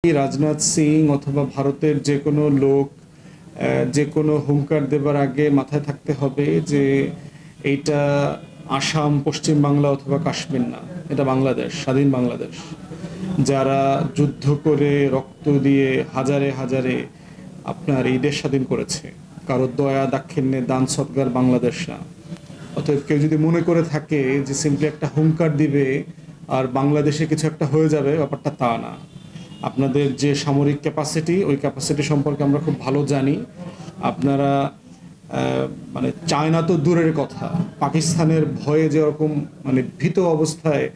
রাজনাথ সিং অথবা ভারতের যে কোনো লোক যে কোনো হুঙ্কার দেবার আগে মাথায় থাকতে হবে যে এইটা আসাম, পশ্চিম বাংলা অথবা কাশ্মীর না, এটা বাংলাদেশ, স্বাধীন বাংলাদেশ। যারা যুদ্ধ করে রক্ত দিয়ে হাজারে হাজারে আপনার এই দেশ স্বাধীন করেছে, কারো দয়া দাক্ষিণ্যে দান সৎকার বাংলাদেশ না। অতএব কেউ যদি মনে করে থাকে যে সিম্পলি একটা হুঙ্কার দিবে আর বাংলাদেশে কিছু একটা হয়ে যাবে, ব্যাপারটা তা না। আপনাদের যে সামরিক ক্যাপাসিটি, ওই ক্যাপাসিটি সম্পর্কে আমরা খুব ভালো জানি। আপনারা মানে চায়না তো দূরের কথা, পাকিস্তানের ভয়ে যেরকম মানে ভীত অবস্থায়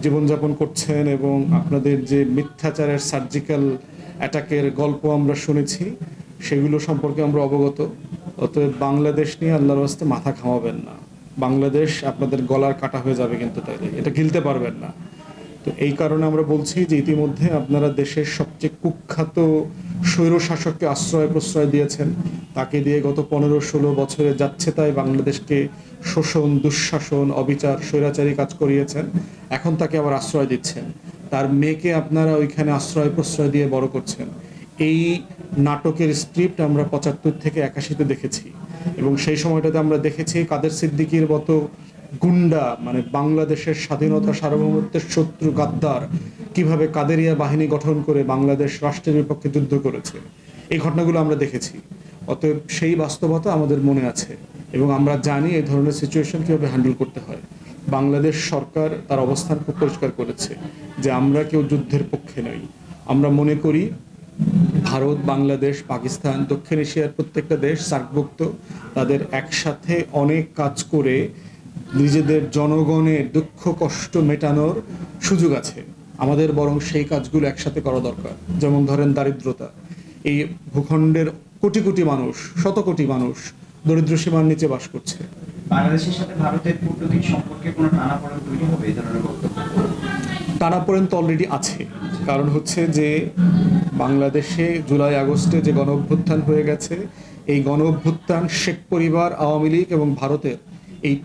জীবনযাপন করছেন এবং আপনাদের যে মিথ্যাচারের সার্জিক্যাল অ্যাটাকের গল্প আমরা শুনেছি, সেগুলো সম্পর্কে আমরা অবগত। অতএব বাংলাদেশ নিয়ে আল্লাহর রাস্তে মাথা ঘামাবেন না। বাংলাদেশ আপনাদের গলার কাটা হয়ে যাবে, কিন্তু তাইলে এটা গিলতে পারবেন না। তো এই কারণে আমরা বলছি যে ইতিমধ্যে আপনারা দেশের সবচেয়ে কুখ্যাত স্বৈরশাসককে আশ্রয় প্রশ্রয় দিয়েছেন। তাকে দিয়ে গত 15-16 বছরে যাচ্ছে তাই বাংলাদেশকে শোষণ, দুঃশাসন, অবিচার, স্বৈরাচারী কাজ করিয়েছেন। এখন তাকে আবার আশ্রয় দিচ্ছেন। তার মেয়েকে আপনারা ওইখানে আশ্রয় প্রশ্রয় দিয়ে বড় করছেন। এই নাটকের স্ক্রিপ্ট আমরা 75 থেকে 81-তে দেখেছি, এবং সেই সময়টাতে আমরা দেখেছি কাদের সিদ্দিকীর মতো গুন্ডা, মানে বাংলাদেশের স্বাধীনতা সার্বভৌমত্বের শত্রু গাদ্দার, কিভাবে কাদেরিয়া বাহিনী গঠন করে বাংলাদেশ রাষ্ট্রের বিপক্ষে যুদ্ধ করেছে। এই ঘটনাগুলো আমরা দেখেছি। অতএব সেই বাস্তবতা আমাদের মনে আছে এবং আমরা জানি এই ধরনের সিচুয়েশন কীভাবে হ্যান্ডেল করতে হয়। বাংলাদেশ সরকার তার অবস্থান খুব পরিষ্কার করেছে যে আমরা কেউ যুদ্ধের পক্ষে নই। আমরা মনে করি ভারত, বাংলাদেশ, পাকিস্তান, দক্ষিণ এশিয়ার প্রত্যেকটা দেশ সার্কভুক্ত, তাদের একসাথে অনেক কাজ করে নিজেদের জনগণের দুঃখ কষ্ট মেটানোর সুযোগ আছে। আমাদের বরং সেই কাজগুলো একসাথে করা দরকার। যেমন ধরেন দারিদ্রতা, এই ভূখণ্ডের কোটি কোটি মানুষ, শত কোটি মানুষ দরিদ্র সীমার নিচে বাস করছে। বাংলাদেশের সাথে ভারতের কূটনৈতিক সম্পর্কে কোনো টানাপোড়েন তৈরি হবে এই ধরনের বক্তব্য? টানাপোড়েন তো অলরেডি আছে। কারণ হচ্ছে যে বাংলাদেশে জুলাই আগস্টে যে গণ অভ্যুত্থান হয়ে গেছে, এই গণ অভ্যুত্থান শেখ পরিবার, আওয়ামী লীগ এবং ভারতের এই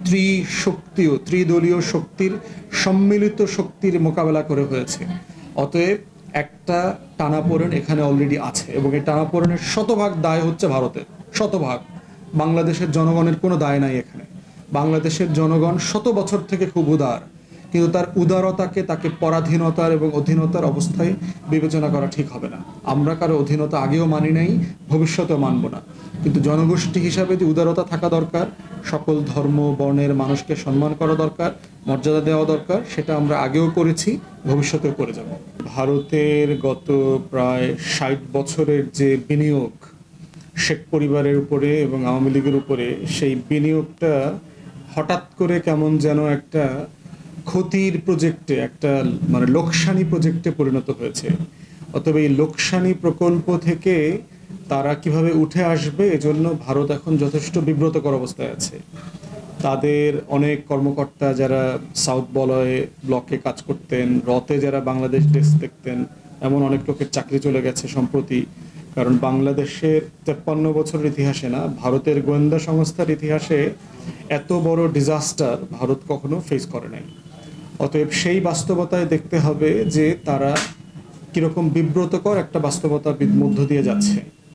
ত্রিদলীয় শক্তির সম্মিলিত শক্তির মোকাবেলা করে হয়েছে। অতএব একটা টানাপোড়েন এখানে অলরেডি আছে, এবং এই টানাপোড়েনের শতভাগ দায় হচ্ছে ভারতের, শতভাগ। বাংলাদেশের জনগণের কোনো দায় নাই এখানে। বাংলাদেশের জনগণ শত বছর থেকে খুব উদার, কিন্তু তার উদারতাকে তাকে পরাধীনতার এবং অধীনতার অবস্থায় বিবেচনা করা ঠিক হবে না। আমরা কারো অধীনতা আগেও মানি নাই, ভবিষ্যতেও মানব না। কিন্তু জনগোষ্ঠী হিসাবে যে উদারতা থাকা দরকার, সকল ধর্ম বর্ণের মানুষকে সম্মান করা দরকার, মর্যাদা দেওয়া দরকার, সেটা আমরা আগেও করেছি, ভবিষ্যতেও করে যাব। ভারতের গত প্রায় 60 বছরের যে বিনিয়োগ শেখ পরিবারের উপরে এবং আওয়ামী লীগের উপরে, সেই বিনিয়োগটা হঠাৎ করে কেমন যেন একটা ক্ষতির প্রজেক্টে, একটা মানে লোকসানি প্রজেক্টে পরিণত হয়েছে। অতএব এই লোকসানি প্রকল্প থেকে তারা কিভাবে উঠে আসবে, এজন্য ভারত এখন যথেষ্ট বিব্রতকর অবস্থায় আছে। তাদের অনেক কর্মকর্তা যারা সাউথ বলয়ে ব্লকে কাজ করতেন, রতে যারা বাংলাদেশ ডেস্ক দেখতেন, এমন অনেক লোকের চাকরি চলে গেছে সম্প্রতি। কারণ বাংলাদেশের 53 বছরের ইতিহাসে না, ভারতের গোয়েন্দা সংস্থার ইতিহাসে এত বড় ডিজাস্টার ভারত কখনো ফেস করে নাই। অতএব সেই বাস্তবতায় দেখতে হবে যে তারা কিরকম বিব্রতকর একটা বাস্তবতার মধ্য দিয়ে যাচ্ছে।